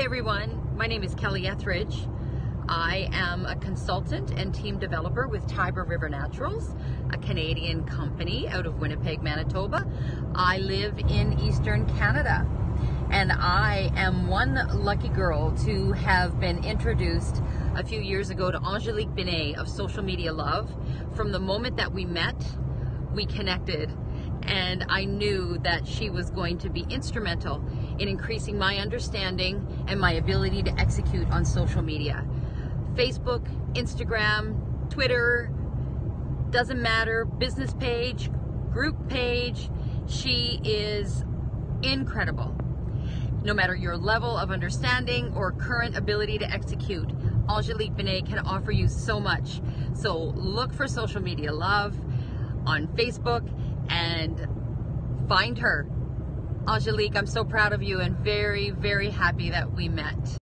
everyone, my name is Kelly Ethridge. I am a consultant and team developer with Tiber River Naturals, a Canadian company out of Winnipeg, Manitoba. I live in Eastern Canada, and I am one lucky girl to have been introduced a few years ago to Angelique Binet of Social Media Love. From the moment that we met, we connected, and I knew that she was going to be instrumental in increasing my understanding and my ability to execute on social media. Facebook, Instagram, Twitter, doesn't matter, business page, group page, she is incredible. No matter your level of understanding or current ability to execute, Angelique Binet can offer you so much. So look for Social Media Love on Facebook and find her. Angelique, I'm so proud of you and very, very happy that we met.